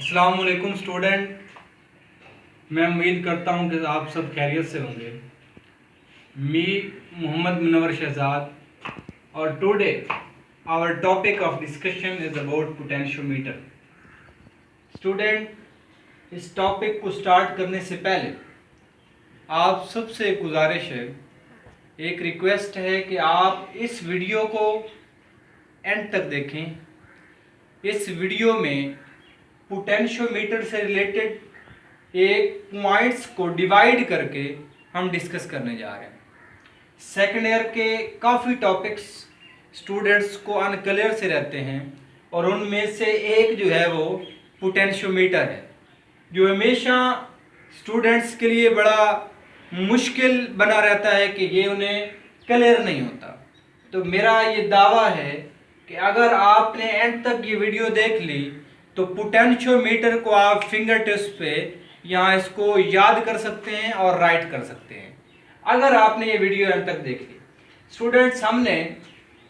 अस्सलाम वालेकुम स्टूडेंट। मैं उम्मीद करता हूँ कि आप सब खैरियत से होंगे। मी मोहम्मद मुनव्वर शहजाद और today our topic of discussion is about potentiometer. Student, इस टॉपिक को स्टार्ट करने से पहले आप सबसे एक गुजारिश है, एक रिक्वेस्ट है कि आप इस वीडियो को एंड तक देखें। इस वीडियो में पोटेंशियोमीटर से रिलेटेड एक पॉइंट्स को डिवाइड करके हम डिस्कस करने जा रहे हैं। सेकेंड ईयर के काफ़ी टॉपिक्स स्टूडेंट्स को अनक्लियर से रहते हैं और उनमें से एक जो है वो पोटेंशियोमीटर है, जो हमेशा स्टूडेंट्स के लिए बड़ा मुश्किल बना रहता है कि ये उन्हें क्लियर नहीं होता। तो मेरा ये दावा है कि अगर आपने एंड तक ये वीडियो देख ली तो पोटेंशियोमीटर को आप फिंगर टिप्स पे यहाँ इसको याद कर सकते हैं और राइट कर सकते हैं, अगर आपने ये वीडियो एंड तक देख ली। स्टूडेंट्स, हमने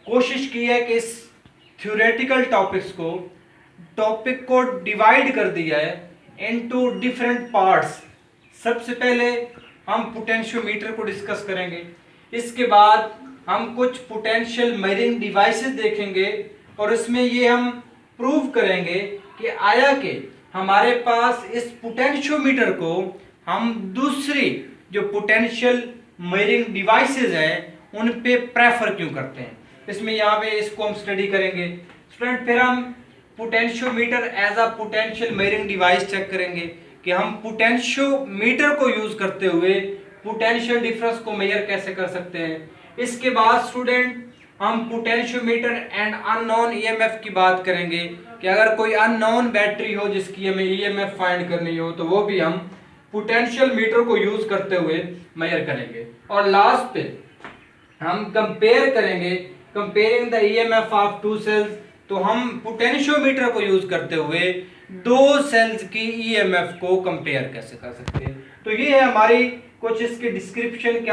कोशिश की है कि इस थ्योरेटिकल टॉपिक को डिवाइड कर दिया है इनटू डिफरेंट पार्ट्स। सबसे पहले हम पोटेंशियोमीटर को डिस्कस करेंगे, इसके बाद हम कुछ पोटेंशियल मेजरिंग डिवाइसेस देखेंगे और इसमें ये हम प्रूव करेंगे कि आया कि हमारे पास इस पोटेंशियोमीटर को हम दूसरी जो पोटेंशियल मेजरिंग डिवाइसेस हैं उन पे प्रेफर क्यों करते हैं। इसमें यहाँ पे इसको हम स्टडी करेंगे। स्टूडेंट, फिर हम potentiometer as a potential measuring device check करेंगे कि हम पोटेंशियोमीटर को यूज करते हुए पोटेंशियल डिफरेंस को मेजर कैसे कर सकते हैं। इसके बाद स्टूडेंट हम पोटेंशियोमीटर एंड अननोन ईएमएफ की बात करेंगे कि अगर कोई अननोन बैटरी हो जिसकी हमें ईएमएफ फाइंड करनी हो तो वो भी हम पोटेंशियल मीटर को यूज करते हुए मेजर करेंगे। और लास्ट पे हम कंपेयर करेंगे, comparing the EMF of two cells. तो हम पोटेंशियोमीटर को यूज करते हुए दो सेल्स की ईएमएफ को कंपेयर कैसे कर सकते हैं। तो ये है हमारी कुछ इसके डिस्क्रिप्शन कि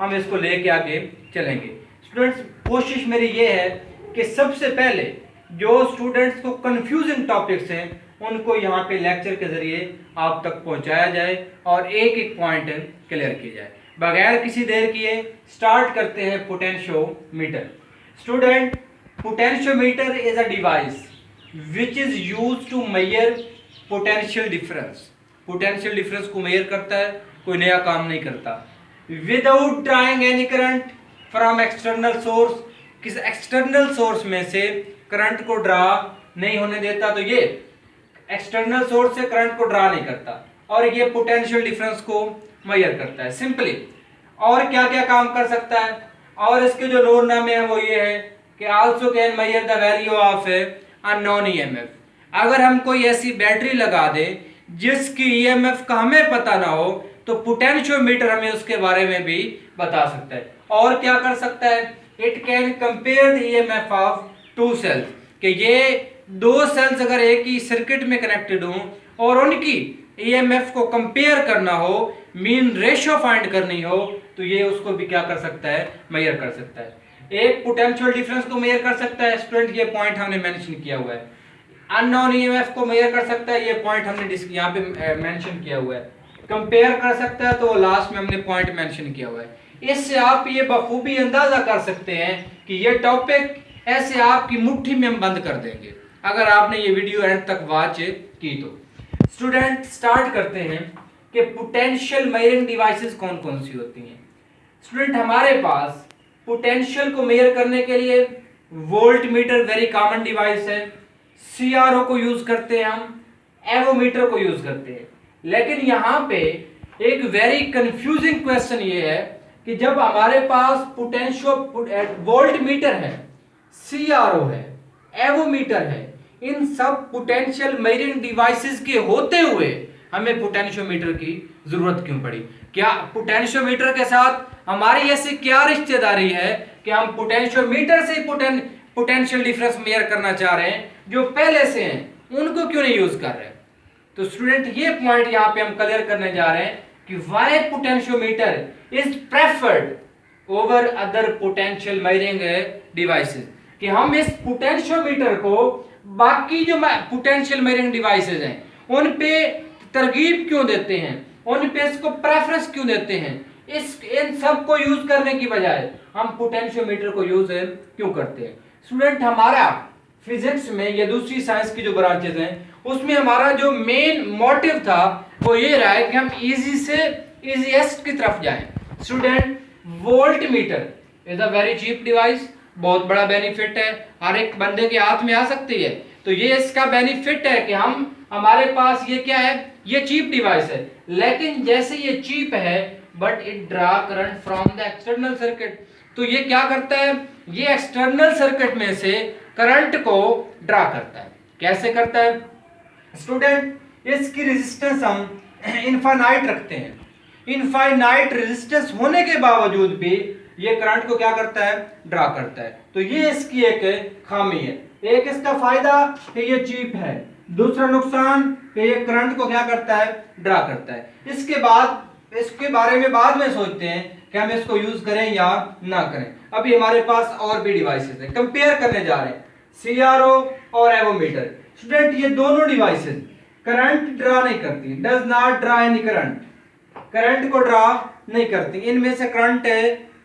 हम इसको लेके आगे चलेंगे। स्टूडेंट्स, कोशिश मेरी ये है कि सबसे पहले जो स्टूडेंट्स को कंफ्यूजिंग टॉपिक्स हैं उनको यहाँ पे लेक्चर के जरिए आप तक पहुँचाया जाए और एक एक पॉइंट क्लियर किया जाए। बगैर किसी देर किए स्टार्ट करते हैं potentiometer. Student, potentiometer is a device which is use to measure potential difference. Potential difference को मेजर करता है, कोई नया काम नहीं करता। Without drawing any current from external source, किस एक्सटर्नल सोर्स में से करंट को ड्रा नहीं होने देता। तो ये एक्सटर्नल सोर्स से करंट को ड्रा नहीं करता और ये पोटेंशियल डिफरेंस को मेजर करता है सिंपली। और क्या क्या काम कर सकता है, और इसके जो लोड नामे हैं वो ये है कि also can measure the value of unknown EMF. अगर हम कोई ऐसी बैटरी लगा दें जिसकी ईएमएफ का हमें पता ना हो तो पोटेंशियोमीटर हमें उसके बारे में भी बता सकता है। और क्या कर सकता है, it can compare the EMF of two cells, कि ये दो सेल्स अगर एक ही सर्किट में कनेक्टेड हों और उनकी ईएमएफ को कंपेयर करना हो, मीन रेशियो फाइंड करनी हो, तो ये उसको भी क्या कर सकता है, मेजर कर सकता है। एक पोटेंशियल डिफरेंस को मेजर कर सकता है। स्टूडेंट, ये पॉइंट हमने मेंशन किया हुआ है। अननोन ईएमएफ को मेजर कर सकता है, ये पॉइंट हमने यहाँ पे मेंशन किया हुआ है। कंपेयर कर सकता है तो लास्ट में हमने पॉइंट मेंशन किया हुआ है। इससे आप ये बखूबी अंदाजा कर सकते हैं कि ये टॉपिक ऐसे आपकी मुट्ठी में हम बंद कर देंगे अगर आपने ये वीडियो एंड तक वॉच की तो। स्टूडेंट, स्टार्ट करते हैं कि पोटेंशियल मेजरिंग डिवाइसेस कौन कौन सी होती हैं। स्टूडेंट, हमारे पास पोटेंशियल को मेजर करने के लिए volt meter very common device है, सीआरओ को यूज करते हैं, हम एवोमीटर को यूज करते हैं। लेकिन यहाँ पे एक वेरी कंफ्यूजिंग क्वेश्चन ये है कि जब हमारे पास पोटेंशियल वोल्ट मीटर है, सीआरओ है, एवोमीटर है, इन सब पोटेंशियल मेजरिंग डिवाइसेस के होते हुए हमें पोटेंशियोमीटर की जरूरत क्यों पड़ी। क्या पोटेंशियोमीटर के साथ हमारी ऐसी क्या रिश्तेदारी है कि हम पोटेंशियोमीटर से पोटेंशियल डिफरेंस मेजर करना चाह रहे हैं, जो पहले से हैं उनको क्यों नहीं यूज कर रहे। तो स्टूडेंट, ये पॉइंट यहाँ पे हम क्लियर करने जा रहे हैं कि why potentiometer is preferred over other potential measuring devices. कि हम इस पोटेंशियोमीटर को बाकी जो पोटेंशियल मेजरिंग डिवाइसेज हैं उन पे तरगीब क्यों देते हैं, उन पे इसको प्रेफरेंस क्यों देते हैं, इन सब को यूज करने की बजाय हम पोटेंशियोमीटर को यूज क्यों करते हैं। स्टूडेंट, हमारा फिजिक्स में या दूसरी साइंस की जो ब्रांचेस हैं उसमें हमारा जो मेन मोटिव था वो ये रहा है कि हम इजी से इजीएस्ट की तरफ जाएं। Student, voltmeter is a very cheap device, बहुत बड़ा बेनिफिट है, हर एक बंदे के हाथ में आ सकती है। तो ये इसका बेनिफिट है कि हमारे पास ये क्या है, ये चीप डिवाइस है, लेकिन जैसे ये चीप है but it draw current from the external circuit. तो ये क्या करता है, ये एक्सटर्नल सर्किट में से करंट को ड्रा करता है। कैसे करता है स्टूडेंट, इसकी रेजिस्टेंस हम इनफाइनाइट रखते हैं। इनफाइनाइट रेजिस्टेंस होने के बावजूद भी ये करंट को क्या करता है, ड्रा करता है। तो ये इसकी एक खामी है। एक इसका फायदा कि ये चीप है, दूसरा नुकसान कि ये करंट को क्या करता है, ड्रा करता है। इसके बारे में बाद में सोचते हैं कि हम इसको यूज करें या ना करें। अभी हमारे पास और भी डिवाइसेस हैं, कंपेयर करने जा रहे हैं सीआरओ और एवोमीटर। स्टूडेंट, ये दोनों डिवाइसेस करंट ड्रा नहीं करती, does not draw any current, current को ड्रा नहीं करती, इनमें से करंट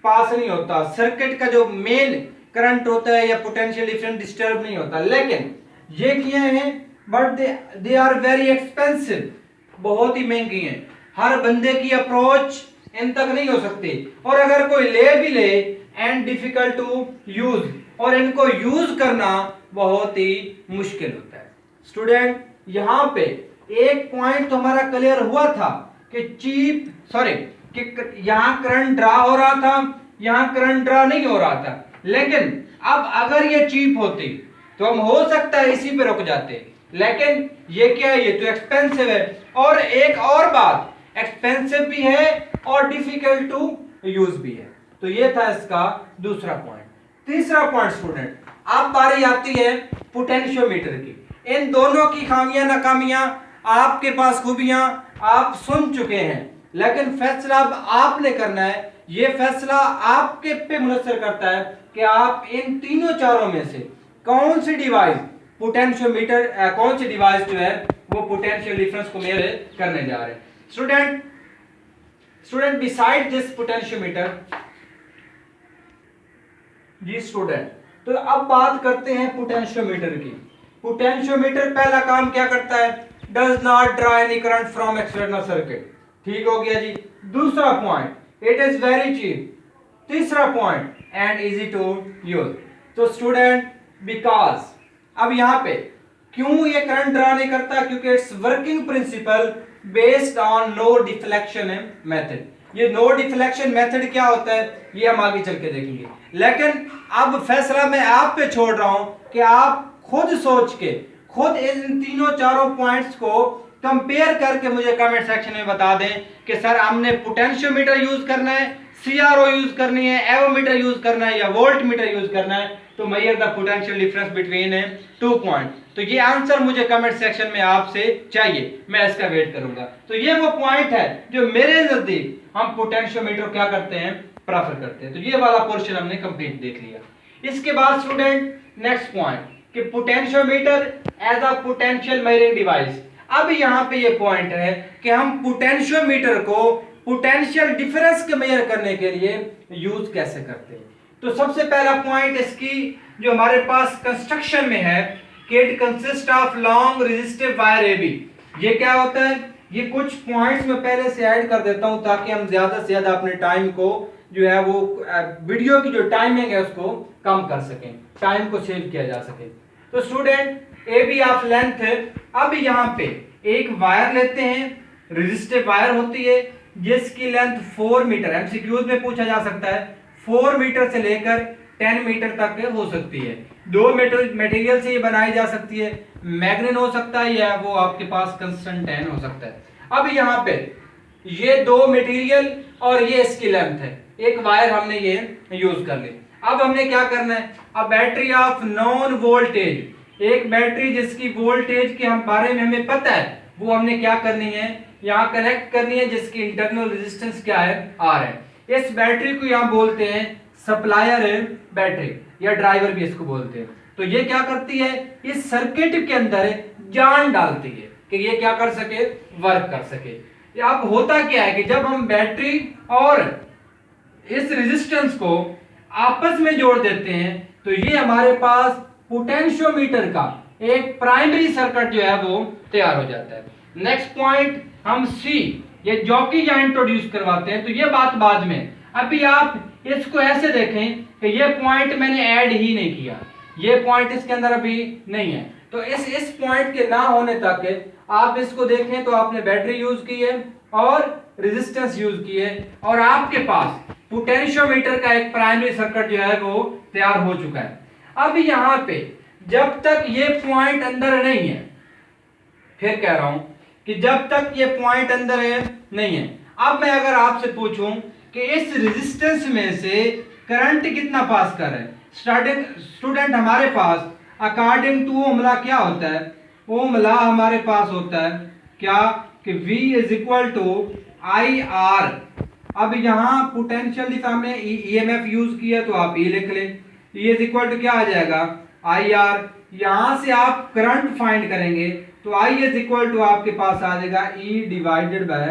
पास नहीं होता, सर्किट का जो मेन करंट होता है या पोटेंशियल डिफरेंस डिस्टर्ब नहीं होता। लेकिन ये किए हैं but they are very expensive, बहुत ही महंगी हैं, हर बंदे की अप्रोच इन तक नहीं हो सकती, और अगर कोई ले भी ले एंड डिफिकल्ट टू यूज, और इनको यूज करना बहुत ही मुश्किल होता है। स्टूडेंट, यहां पे एक पॉइंट तो हमारा क्लियर हुआ था कि कि यहां करंट ड्रा हो रहा था, यहां करंट ड्रा नहीं हो रहा था। लेकिन अब अगर ये चीप होती तो हम हो सकता है इसी पे रुक जाते, लेकिन ये क्या है, ये तो एक्सपेंसिव है। और एक और बात, एक्सपेंसिव भी है और डिफिकल्ट टू यूज भी है। तो ये था इसका दूसरा पॉइंट। तीसरा पॉइंट स्टूडेंट, अब बारी आती है पोटेंशियोमीटर की। इन दोनों की खामियां नाकामियां, आपके पास खूबियां आप सुन चुके हैं, लेकिन फैसला अब आपने करना है। ये फैसला आपके पे मुनसर करता है कि आप इन तीनों चारों में से कौन सी डिवाइस पोटेंशियोमीटर, कौन सी डिवाइस जो है वो पोटेंशियल डिफरेंस को मेजर करने जा रहे हैं। स्टूडेंट बिसाइड दिस पोटेंशियोमीटर जी स्टूडेंट, तो अब बात करते हैं पोटेंशियोमीटर की। पोटेंशियोमीटर पहला काम क्या करता है, does not draw any current from external circuit, ठीक हो गया जी। दूसरा point, it is very cheap. तीसरा point, and easy to use. तो स्टूडेंट, बिकॉज अब यहां पे क्यों ये करंट ड्रा नहीं करता, क्योंकि its working principle based on no deflection method. ये नो डिफ्लेक्शन मेथड क्या होता है ये हम आगे चल के देखेंगे, लेकिन अब फैसला मैं आप पे छोड़ रहा हूं कि आप खुद सोच के खुद इन तीनों चारों पॉइंट्स को कंपेयर करके मुझे कमेंट सेक्शन में बता दें कि सर हमने पोटेंशियोमीटर यूज करना है, सीआरओ यूज करनी है, एवोमीटर यूज करना है या वोल्ट मीटर यूज करना है, तो measure the potential difference between 2 point. तो ये आंसर मुझे कमेंट सेक्शन में आपसे चाहिए, मैं इसका वेट करूंगा। तो ये वो पॉइंट है जो मेरे नजदीक हम पोटेंशियोमीटर क्या करते हैं, प्रेफर करते हैं। तो ये वाला पोर्शन हमने कंप्लीट देख लिया। इसके बाद स्टूडेंट नेक्स्ट पॉइंट कि potentiometer as a potential measuring device. अब यहाँ पे ये पॉइंट है कि हम पोटेंशियोमीटर को पोटेंशियल डिफरेंस के मेजर करने के लिए यूज कैसे करते हैं। तो सबसे पहला पॉइंट इसकी जो हमारे पास कंस्ट्रक्शन में है कि it consist of long resistive wire AB. ये क्या होता है, ये कुछ पॉइंट्स में पहले से ऐड कर देता हूं ताकि हम ज्यादा से ज्यादा अपने टाइम को जो है वो वीडियो की जो टाइमिंग है उसको कम कर सकें, टाइम को सेव किया जा सके। तो student A B of length, अब यहाँ पे एक वायर लेते हैं, रेजिस्टिव वायर होती है जिसकी लेंथ 4 मीटर, एमसीक्यूज में पूछा जा सकता है, 4 मीटर से लेकर 10 मीटर तक हो सकती है। दो मटेरियल से ये बनाई जा सकती है, मैग्नेट हो सकता है या वो आपके पास कंस्टेंटाइन हो सकता है। अब यहाँ पे ये दो मटेरियल और ये इसकी लेंथ है, एक वायर हमने ये यूज कर ली। अब हमने क्या करना है, a battery of non voltage, एक बैटरी जिसकी वोल्टेज के हम बारे में हमें पता है वो हमने क्या करनी है, यहाँ कनेक्ट करनी है, जिसकी इंटरनल रेजिस्टेंस क्या है, आर है। इस बैटरी को यहाँ बोलते हैं सप्लायर बैटरी, या ड्राइवर भी इसको बोलते हैं। तो ये क्या करती है, इस सर्किट के अंदर जान डालती है कि ये क्या कर सके, वर्क कर सके। अब होता क्या है कि जब हम बैटरी और इस रेजिस्टेंस को आपस में जोड़ देते हैं तो ये हमारे पास पोटेंशियोमीटर का एक प्राइमरी सर्किट जो है वो तैयार हो जाता है। नेक्स्ट पॉइंट हम सी, ये जॉकी या इंट्रोड्यूस करवाते हैं, तो ये बात बाद में। अभी आप इसको ऐसे देखें कि ये पॉइंट मैंने ऐड ही नहीं किया, ये पॉइंट इसके अंदर अभी नहीं है। तो इस पॉइंट के ना होने तक आप इसको देखें तो आपने बैटरी यूज की है और रेजिस्टेंस यूज की है और आपके पास पोटेंशियोमीटर का एक प्राइमरी सर्किट जो है वो तैयार हो चुका है। अब यहाँ पे जब तक ये पॉइंट अंदर नहीं है, फिर कह रहा हूं कि जब तक ये पॉइंट अंदर है नहीं है, अब मैं अगर आपसे पूछूं कि इस रेजिस्टेंस में से करंट कितना पास कर रहा है, स्टूडेंट हमारे पास अकॉर्डिंग टू ओम लॉ क्या होता है, ओम लॉ हमारे पास होता है क्या कि V is equal to I R. अब यहाँ पोटेंशियल हमने EMF यूज किया तो आप E लिख लें, E इज इक्वल टू क्या आ जाएगा, आई आर। यहां से आप करंट फाइंड करेंगे तो I इज इक्वल टू आपके पास आ जाएगा E divided by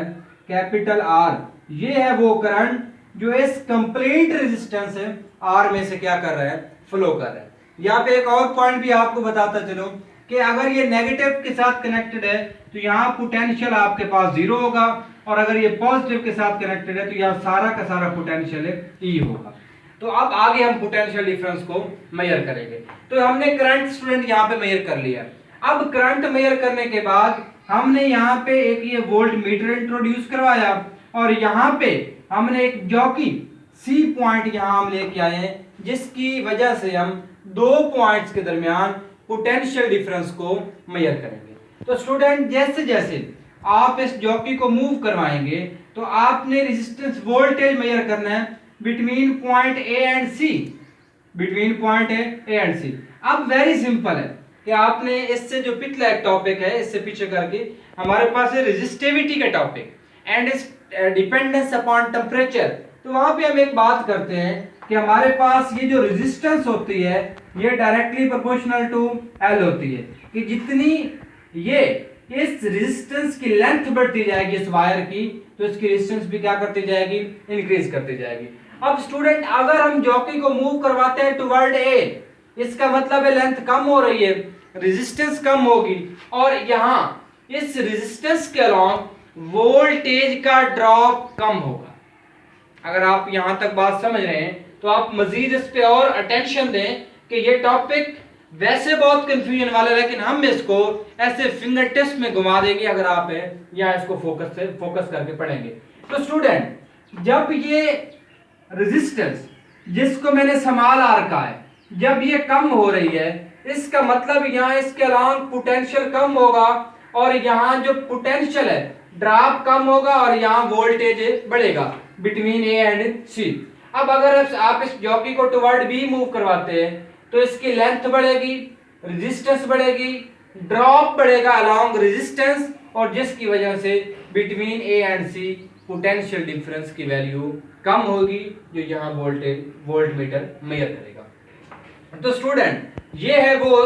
capital R। ये है वो करंट जो इस कंप्लीट रेजिस्टेंस है R में से क्या कर रहा है, फ्लो कर रहा है। यहाँ पे एक और पॉइंट भी आपको बताता चलो कि अगर ये नेगेटिव के साथ कनेक्टेड है तो यहाँ पोटेंशियल आपके पास 0 होगा और अगर ये पॉजिटिव के साथ कनेक्टेड है तो यहाँ सारा का सारा पोटेंशियल E होगा। तो अब आगे हम पोटेंशियल डिफरेंस को मेजर करेंगे। तो हमने करंट स्टूडेंट यहाँ पे मेजर कर लिया। अब करंट मेजर करने के बाद हमने यहाँ पे एक ये वोल्ट मीटर इंट्रोड्यूस करवाया और यहाँ पे हमने एक जॉकी सी पॉइंट यहाँ हम लेके आए हैं जिसकी वजह से हम दो पॉइंट्स के दरमियान पोटेंशियल डिफरेंस को मेजर करेंगे। तो स्टूडेंट जैसे जैसे आप इस जॉकी को मूव करवाएंगे तो आपने रेजिस्टेंस वोल्टेज मेजर करना है between point A and C, between point A and C. अब वेरी सिंपल है कि आपने इससे जो पिछला एक टॉपिक है इससे पीछे करके हमारे पास है रेजिस्टिविटी का टॉपिक एंड इस डिपेंडेंस अपॉन टेम्परेचर। तो वहां पे हम एक बात करते हैं कि हमारे पास ये जो रेजिस्टेंस होती है ये डायरेक्टली प्रोपोर्शनल टू L होती है कि जितनी ये इस रेजिस्टेंस की लेंथ बढ़ती जाएगी इस वायर की तो इसकी रेजिस्टेंस भी क्या करती जाएगी, इंक्रीज करती जाएगी। अब स्टूडेंट अगर हम जॉकी को मूव करवाते हैं टुवर्ड A, इसका मतलब है लेंथ कम हो रही है, रेजिस्टेंस कम होगी और यहाँ इस रेजिस्टेंस के अलॉन्ग वोल्टेज का ड्रॉप कम होगा। अगर आप यहां तक बात समझ रहे हैं तो आप मजीद इस पे और अटेंशन दें कि ये टॉपिक वैसे बहुत कंफ्यूजन वाला है लेकिन हम इसको ऐसे फिंगर टिप्स में घुमा देंगे अगर आप यहाँ इसको फोकस करके पढ़ेंगे। तो स्टूडेंट जब ये रेजिस्टेंस जिसको मैंने स्मॉल आर कहा है जब ये कम हो रही है इसका मतलब यहाँ इसके अलॉन्ग पोटेंशियल कम होगा और यहाँ जो पोटेंशियल है ड्रॉप कम होगा और यहाँ वोल्टेज बढ़ेगा बिटवीन ए एंड सी। अब अगर आप इस जॉकी को टुवर्ड बी मूव करवाते हैं तो इसकी लेंथ बढ़ेगी, रेजिस्टेंस बढ़ेगी, ड्रॉप बढ़ेगा अलोंग रेजिस्टेंस और जिसकी वजह से between A and C potential difference की वैल्यू कम होगी जो यहाँ वोल्ट मीटर मेजर करेगा। तो स्टूडेंट ये है वो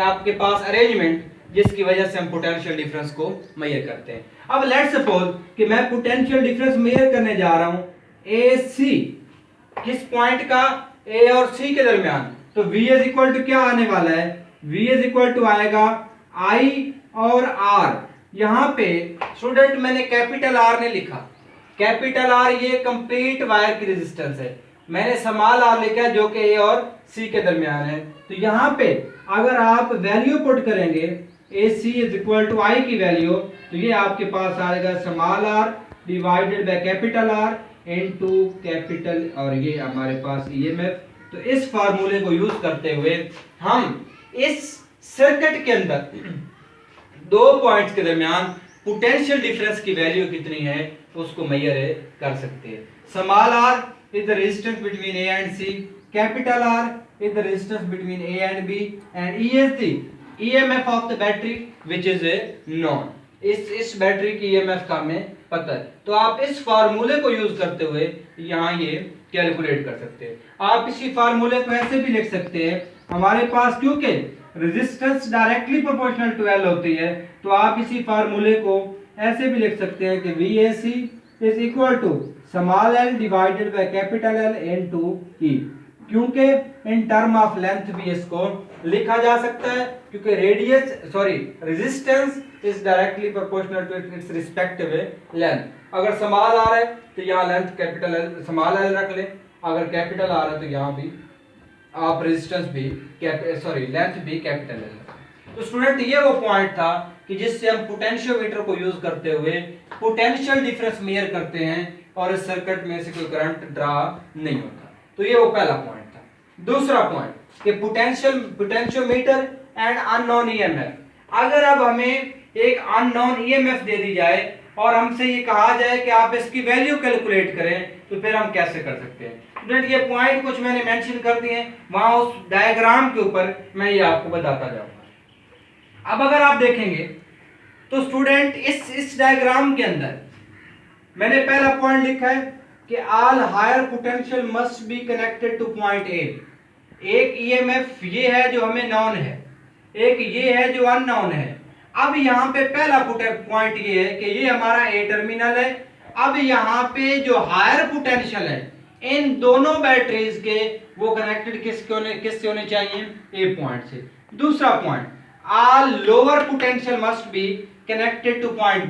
आपके पास अरेंजमेंट जिसकी वजह से हम पोटेंशियल डिफरेंस को मेजर करते हैं। अब लेट्स सपोज कि मैं पोटेंशियल डिफरेंस मेजर करने जा रहा हूं ए सी, किस पॉइंट का, ए और सी के दरमियान। तो V इज इक्वल टू क्या आने वाला है, V इज इक्वल टू आएगा I और R। यहाँ पे स्टूडेंट मैंने कैपिटल R ने लिखा, कैपिटल R ये कंप्लीट वायर की रेजिस्टेंस है, मैंने स्मॉल r लिखा जो कि A और C के दरमियान है। तो यहाँ पे अगर आप वैल्यू पुट करेंगे AC is equal to I की वैल्यू तो ये आपके पास आएगा small r divided by capital R into capital और ये हमारे पास EMF। तो इस फार्मूले को यूज करते हुए हम इस सर्किट के अंदर दो पॉइंट्स के दरमियान पोटेंशियल डिफरेंस की वैल्यू कितनी है उसको मेजर कर सकते हैं। Small r is the resistance between A and C, capital R is the resistance between A and B, and E is the EMF of the battery which is a known। इस battery की EMF का हमें पता है। तो आप इस फार्मूले को यूज करते हुए यहाँ ये कैलकुलेट कर सकते हैं। आप इसी फार्मूले को ऐसे भी लिख सकते हैं, हमारे पास क्योंकि resistance directly proportional to L होती है, तो आप इसी फार्मूले को ऐसे भी लिख सकते हैं कि VAC is equal to small L divided by capital L into E, क्योंकि इन टर्म ऑफ लेंथ भी इसको लिखा जा सकता है, क्योंकि resistance is directly proportional to its respective length. अगर स्मॉल आर है तो यहाँ length capital L small L रख लें, अगर कैपिटल आर है तो यहाँ भी आप रेजिस्टेंस भी लेंथ भी कैपिटल एल। तो स्टूडेंट ये वो पॉइंट था कि जिससे हम पोटेंशियोमीटर को यूज करते हुए पोटेंशियल डिफरेंस मेजर करते हैं और इस सर्किट में से कोई करंट ड्रा नहीं होता। तो ये वो पहला पॉइंट था। दूसरा पॉइंट कि पोटेंशियोमीटर एंड अननोन ईएमएफ। अगर अब हमें एक अननोन ईएमएफ दे दी जाए और हमसे ये कहा जाए कि आप इसकी वैल्यू कैलकुलेट करें, तो फिर हम कैसे कर सकते हैं? स्टूडेंट ये पॉइंट कुछ मैंने मेंशन कर दिए हैं, वहां उस डायग्राम के ऊपर मैं ये आपको बताता जाऊंगा। अब अगर आप देखेंगे तो स्टूडेंट इस डायग्राम के अंदर मैंने पहला पॉइंट लिखा है कि all higher potential must be connected to point A. एक ईएमएफ ये है जो हमें नॉन है, एक ये है जो अननोन है। अब यहाँ पे पहला पॉइंट ये है कि ये हमारा ए टर्मिनल है। अब यहाँ पे जो हायर पोटेंशियल है इन दोनों बैटरीज के वो कनेक्टेड किससे होने चाहिए? ए पॉइंट से। दूसरा point, all lower potential must be connected to point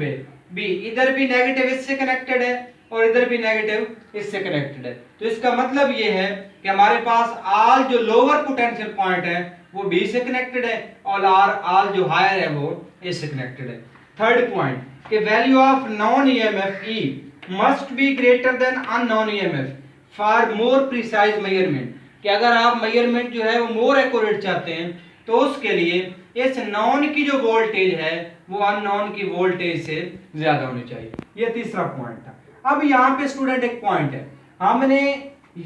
B. इधर भी नेगेटिव इससे कनेक्टेड है और इधर भी नेगेटिव इससे कनेक्टेड है। तो इसका मतलब ये है कि हमारे पास ऑल जो लोअर पोटेंशियल पॉइंट है वो बी से कनेक्टेड है और ऑल जो हायर है वो ए से कनेक्टेड है। थर्ड पॉइंट कि value of non EMF E must be greater than unknown EMF for more precise measurement. कि अगर आप मेजरमेंट जो है वो मोर एक्यूरेट चाहते हैं तो उसके लिए इस नॉन की जो वोल्टेज है वो अननोन की वोल्टेज से ज्यादा होनी चाहिए। ये तीसरा पॉइंट था। अब यहाँ पे स्टूडेंट एक पॉइंट है, हमने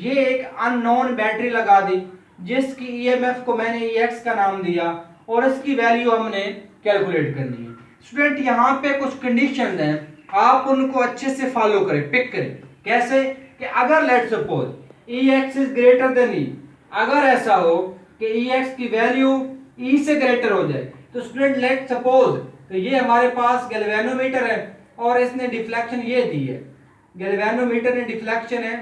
ये एक अननोन बैटरी लगा दी जिसकी ईएमएफ को मैंने EX का नाम दिया और इसकी वैल्यू हमने कैलकुलेट करनी है। स्टूडेंट यहाँ पे कुछ कंडीशंस हैं, आप उनको अच्छे से फॉलो करें, पिक करें। कैसे? कि अगर let suppose EX is greater than E, अगर ऐसा हो कि EX की वैल्यू E से ग्रेटर हो जाए, तो स्टूडेंट लेट सपोज तो ये हमारे पास गैल्वेनोमीटर है और इसने डिफ्लेक्शन ये दी है, गैल्वेनोमीटर ने डिफ्लेक्शन है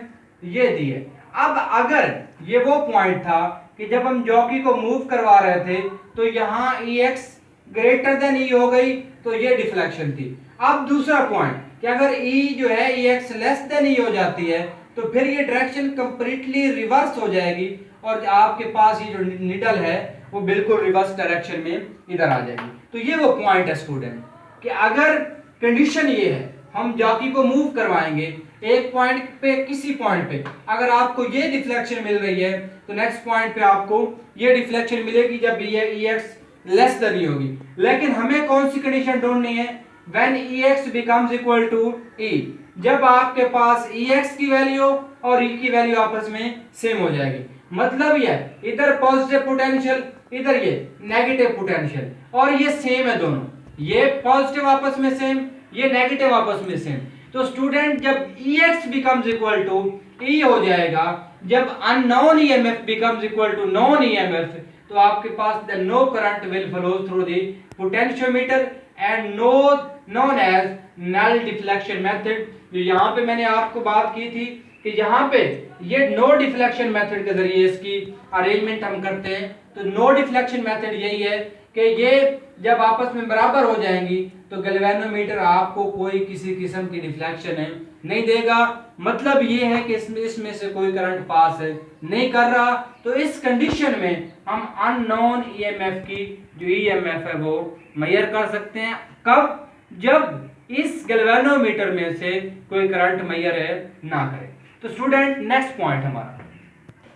ये दी है। अब अगर ये वो पॉइंट था कि जब हम जॉकी को मूव करवा रहे थे तो यहाँ EX ग्रेटर देन E हो गई तो ये डिफ्लेक्शन थी। अब दूसरा पॉइंट कि अगर E जो है EX लेस देन E हो जाती है तो फिर ये डायरेक्शन कंप्लीटली रिवर्स हो जाएगी और आपके पास ये जो निडल है वो बिल्कुल रिवर्स डायरेक्शन में इधर आ जाएगी। तो ये वो पॉइंट है स्टूडेंट कि अगर कंडीशन ये है हम जॉकी को मूव करवाएंगे एक पॉइंट पे, किसी पॉइंट पे अगर आपको ये डिफ्लेक्शन मिल रही है तो नेक्स्ट पॉइंट पे आपको ये डिफ्लेक्शन मिलेगी जब EX लेस देन E होगी। लेकिन हमें कौन सी कंडीशन ढूंढनी है? When EX becomes equal to E, जब आपके पास EX की वैल्यू और E की वैल्यू आपस में सेम हो जाएगी। मतलब ये इधर पॉजिटिव पोटेंशियल इधर ये नेगेटिव पोटेंशियल और ये सेम है दोनों, ये पॉजिटिव आपस में सेम, ये नेगेटिव आपस में सेम। तो स्टूडेंट जब EX becomes equal to E हो जाएगा, जब unknown EMF becomes equal to non EMF, तो आपके पास the no current will flow through the potentiometer and known as null deflection method. जो यहाँ पे मैंने आपको बात की थी कि यहाँ पे ये नो डिफ्लेक्शन मेथड के जरिए इसकी अरेंजमेंट हम करते हैं। तो नो डिफ्लेक्शन मेथड यही है कि ये जब आपस में बराबर हो जाएंगी तो गैल्वेनोमीटर आपको कोई किसी किस्म की डिफ्लेक्शन है नहीं देगा। मतलब ये है कि इसमें से कोई करंट पास है नहीं कर रहा। तो इस कंडीशन में हम अननोन EMF की जो EMF है वो मेजर कर सकते हैं। कब? जब इस गैल्वेनोमीटर में से कोई करंट मेजर है ना करे। तो स्टूडेंट नेक्स्ट पॉइंट हमारा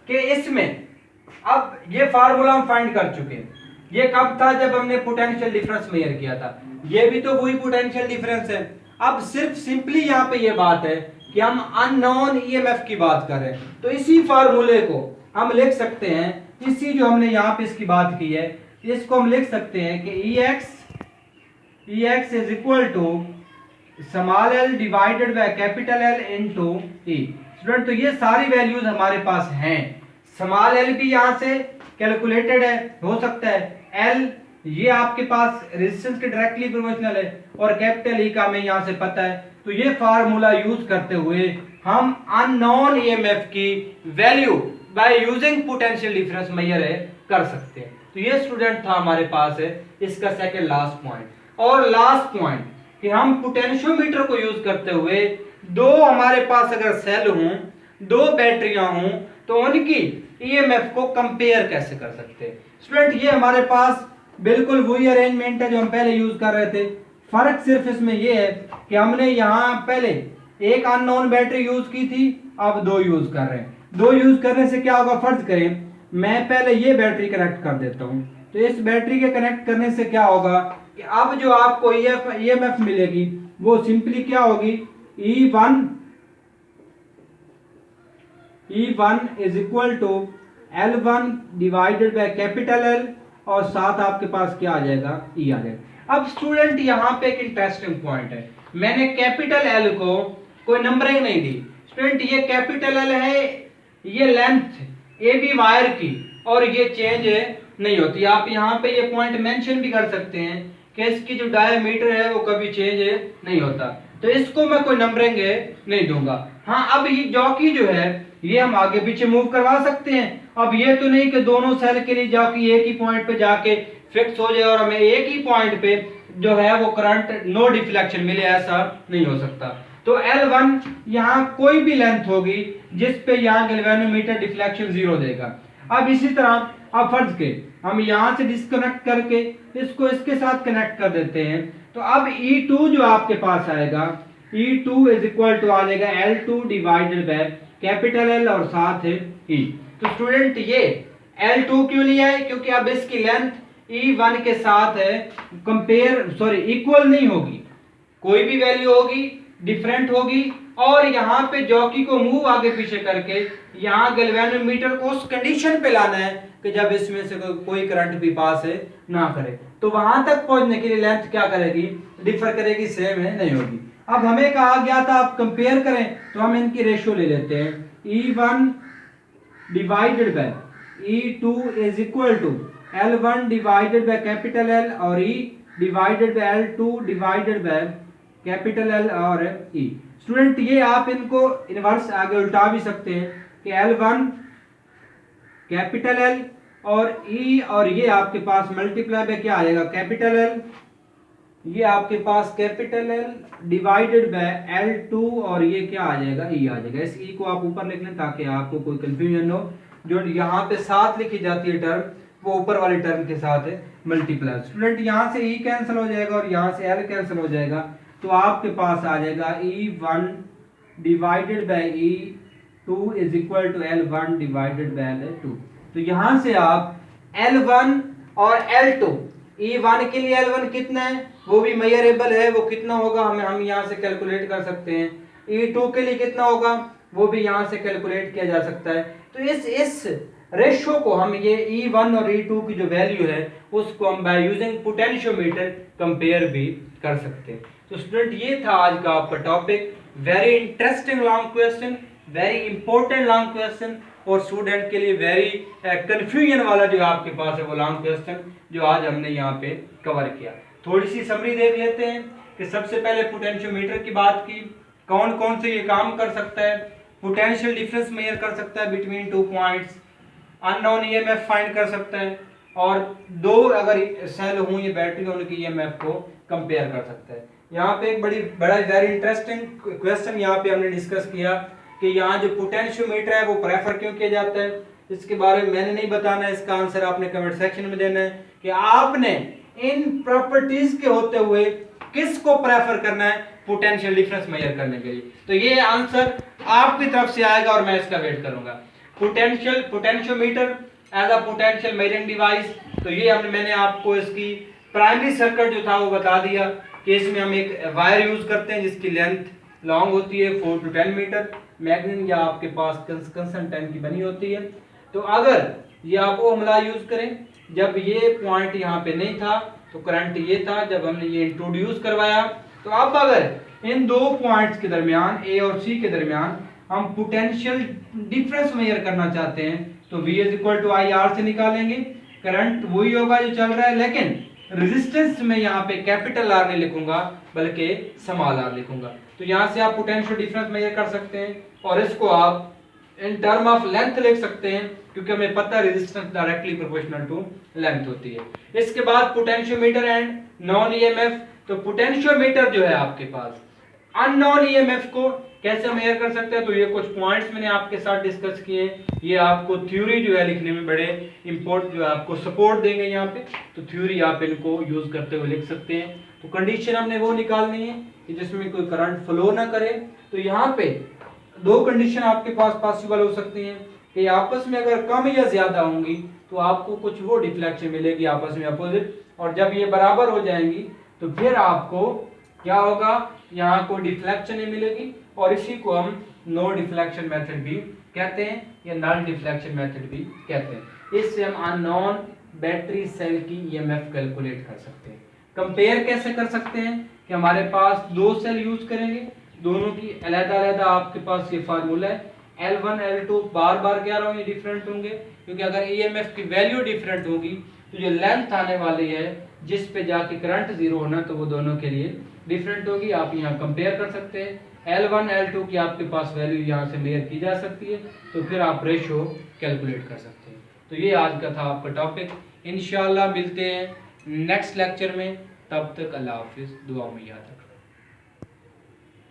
कि इसमें अब ये फार्मूला हम फाइंड कर चुके हैं। ये कब था? जब हमने पोटेंशियल डिफरेंस मेजर किया था। ये भी तो वही पोटेंशियल डिफरेंस है। अब सिर्फ सिंपली यहाँ पे ये बात है कि हम अननोन EMF की बात कर रहे हैं। तो इसी फार्मूले को हम लिख सकते हैं, इसी जो हमने यहाँ पे इसकी बात की है इसको हम लिख सकते हैं कि EX is equal to small l divided by capital L into E। Student तो ये सारी वैल्यूज हमारे पास हैं। स्मॉल एल भी यहाँ से कैलकुलेटेड है, हो सकता है। एल ये आपके पास रेजिस्टेंस के डायरेक्टली प्रोपोर्शनल है और कैपिटल ई का हमें यहाँ से पता है। तो ये फार्मूला यूज करते हुए हम अननोन ईएमएफ की value by using potential difference measure कर सकते हैं। तो ये स्टूडेंट था हमारे पास है इसका सेकंड लास्ट पॉइंट। और लास्ट पॉइंट कि हम पोटेंशियोमीटर को यूज करते हुए दो हमारे पास अगर सेल हों, दो बैटरियां हों, तो उनकी ईएमएफ को कंपेयर कैसे कर सकते हैं। स्टूडेंट ये हमारे पास बिल्कुल वही अरेंजमेंट है जो हम पहले यूज कर रहे थे। फर्क सिर्फ इसमें यह है कि हमने यहाँ पहले एक अननोन बैटरी यूज की थी, अब दो यूज कर रहे हैं। दो यूज करने से क्या होगा, फर्ज करें मैं पहले ये बैटरी कनेक्ट कर देता हूं, तो इस बैटरी के कनेक्ट करने से क्या होगा कि अब जो आपको ईएमएफ मिलेगी वो सिंपली क्या होगी, E1 is equal to L1 divided by capital L और साथ आपके पास क्या आ जाएगा, E आ जाएगा। अब स्टूडेंट यहाँ पे एक इंटरेस्टिंग पॉइंट है, मैंने कैपिटल L को कोई नंबरिंग नहीं दी। स्टूडेंट ये कैपिटल L है, ये लेंथ ए बी वायर की, और ये चेंज नहीं होती। आप यहाँ पे ये पॉइंट मेंशन भी कर सकते हैं कि इसकी जो डायमीटर है वो कभी चेंज नहीं होता, तो इसको मैं कोई नंबरिंग नहीं दूंगा। हाँ, अब ये जॉकी जो है ये हम आगे पीछे मूव करवा सकते हैं। अब ये तो नहीं कि दोनों सेल के लिए जॉकी एक ही पॉइंट पे जाके फिक्स हो जाए और हमें एक ही पॉइंट पे जो है वो करंट नो डिफ्लेक्शन मिले, ऐसा नहीं हो सकता। तो L1 यहाँ कोई भी लेंथ होगी जिस पे यहाँ गैल्वेनोमीटर डिफ्लेक्शन 0 देगा। अब इसी तरह अब फर्ज के हम यहाँ से डिस्कनेक्ट करके इसको इसके साथ कनेक्ट कर देते हैं, तो अब E2 जो आपके पास आएगा, E2 इज इक्वल टू आ जाएगा L2 divided by capital L और साथ है E। तो स्टूडेंट ये L2 क्यों लिया है, क्योंकि अब इसकी लेंथ E1 के साथ है इक्वल नहीं होगी, कोई भी वैल्यू होगी डिफरेंट होगी। और यहाँ पे जॉकी को मूव आगे पीछे करके यहाँ गैल्वेनोमीटर को उस कंडीशन पे लाना है कि जब इसमें से कोई करंट भी पास ना करे, तो वहां तक पहुंचने के लिए लेंथ क्या करेगी, डिफर करेगी, सेम है नहीं होगी। अब हमें कहा गया था आप कंपेयर करें, तो हम इनकी रेशियो ले लेते हैं। E1 divided by E2 is equal to L1 divided by capital L और E divided by L2 divided by capital L और E। स्टूडेंट ये आप इनको इनवर्स आगे उल्टा भी सकते हैं कि L1 कैपिटल L और E और ये आपके पास मल्टीप्लाई बाय क्या आएगा, कैपिटल L, ये आपके पास capital L divided by L2 और ये क्या आ जाएगा, E आ जाएगा। इस E को आप ऊपर लिख लें ताकि आपको कोई कंफ्यूजन हो। जो यहाँ पे साथ लिखी जाती है टर्म वो ऊपर वाली टर्म के साथ है मल्टीप्लाई। स्टूडेंट यहाँ से E कैंसिल हो जाएगा और यहाँ से L कैंसिल हो जाएगा, तो आपके पास आ जाएगा E1 divided by E2 is equal to L1 divided by L2। तो यहाँ से आप L1 और L2, E1 के लिए L1 कितना है वो भी मेजरेबल है, वो कितना होगा हम यहाँ से कैलकुलेट कर सकते हैं। E2 के लिए कितना होगा वो भी यहाँ से कैलकुलेट किया जा सकता है। तो इस रेशियो को हम ये E1 और E2 की जो वैल्यू है उसको हम बाय यूजिंग पोटेंशियोमीटर कंपेयर भी कर सकते हैं। तो स्टूडेंट ये था आज का आपका topic, very interesting long question, very important long question, और स्टूडेंट के लिए वेरी कंफ्यूजन वाला जो आपके पास है वो लॉन्ग क्वेश्चन जो आज हमने यहाँ पे कवर किया। थोड़ी सी समरी देख लेते हैं कि सबसे पहले पोटेंशियोमीटर की बात की, कौन कौन से ये काम कर सकता है, पोटेंशियल डिफरेंस मेजर कर सकता है between two points, unknown EMF find कर सकता है, और दो अगर सेल हों ये बैटरी उनकी ईएमएफ को कंपेयर कर सकता है। यहाँ पे एक बड़ा वेरी इंटरेस्टिंग क्वेश्चन यहाँ पे हमने डिस्कस किया कि यहाँ जो पोटेंशियोमीटर है वो प्रेफर क्यों किया जाता है, इसके बारे में मैंने नहीं बताना है, इसका आंसर आपने कमेंट सेक्शन में देना है कि आपने इन प्रॉपर्टीज के होते हुए किसको प्रेफर करना है पोटेंशियल डिफरेंस मेजर करने के लिए। तो ये आंसर आपकी तरफ से आएगा और मैं इसका वेट करूंगा। Potentiometer as a potential measuring device, तो ये मैंने आपको इसकी प्राइमरी सर्किट जो था वो बता दिया कि इसमें हम एक वायर यूज करते हैं जिसकी लेंथ लॉन्ग होती है 4 to 10 मीटर, मैग्नीन या आपके पास कंसंटेंट की बनी होती है। तो अगर ये आप ओम लॉ यूज करें, जब ये पॉइंट यहाँ पे नहीं था तो करंट ये था, जब हमने ये इंट्रोड्यूस करवाया, तो अब अगर इन दो पॉइंट्स के दरमियान ए और सी के दरमियान हम पोटेंशियल डिफरेंस मेजर करना चाहते हैं तो V is equal to I R से निकालेंगे। करंट वही होगा जो चल रहा है, लेकिन रेजिस्टेंस में यहाँ पे कैपिटल आर नहीं लिखूंगा बल्कि स्मॉल आर लिखूंगा। तो यहाँ से आप पोटेंशियल डिफरेंस मेजर कर सकते हैं और इसको आप इन टर्म ऑफ लेंथ लिख सकते हैं, क्योंकि हमें पता है resistance directly proportional to length होती है। इसके बाद पोटेंशियोमीटर एंड नॉन ईएमएफ। तो पोटेंशियोमीटर जो है आपके पास अननोन ईएमएफ को कैसे मेजर कर सकते हैं, तो ये कुछ पॉइंट्स मैंने आपके साथ डिस्कस किए। ये आपको थ्योरी जो है लिखने में बड़े इंपॉर्टेंट जो है आपको सपोर्ट देंगे यहाँ पे, तो थ्योरी आप इनको यूज करते हुए लिख सकते हैं। तो कंडीशन हमने वो निकालनी है कि जिसमें कोई करंट फ्लो ना करे। तो यहाँ पे दो कंडीशन आपके पास पॉसिबल हो सकती हैं कि आपस में अगर कम या ज्यादा होंगी तो आपको कुछ वो डिफ्लेक्शन मिलेगी आपस में अपोजिट, और जब ये बराबर हो जाएंगी तो फिर आपको क्या होगा, यहाँ कोई डिफ्लेक्शन नहीं मिलेगी, और इसी को हम नो डिफ्लेक्शन मेथड भी कहते हैं या नल डिफ्लेक्शन मेथड भी कहते हैं। इससे हम अननोन बैटरी सेल की ईएमएफ कैलकुलेट कर सकते हैं। कंपेयर कैसे कर सकते हैं कि हमारे पास दो सेल यूज करेंगे, दोनों की अलग-अलग आपके पास ये फार्मूला है। L1 L2 बार बार क्या होंगे, डिफरेंट होंगे, क्योंकि अगर ईएमएफ की वैल्यू डिफरेंट होगी तो जो लेंथ आने वाली है जिस पे जाके करंट जीरो होना, तो वो दोनों के लिए डिफरेंट होगी। आप यहाँ कंपेयर कर सकते हैं। L1 L2 की आपके पास वैल्यू यहाँ से मेजर की जा सकती है, तो फिर आप रेशो कैलकुलेट कर सकते हैं। तो ये आज का था आपका टॉपिक। इंशाल्लाह मिलते हैं नेक्स्ट लेक्चर में, तब तक अल्लाह हाफिज़, दुआ में याद रखना।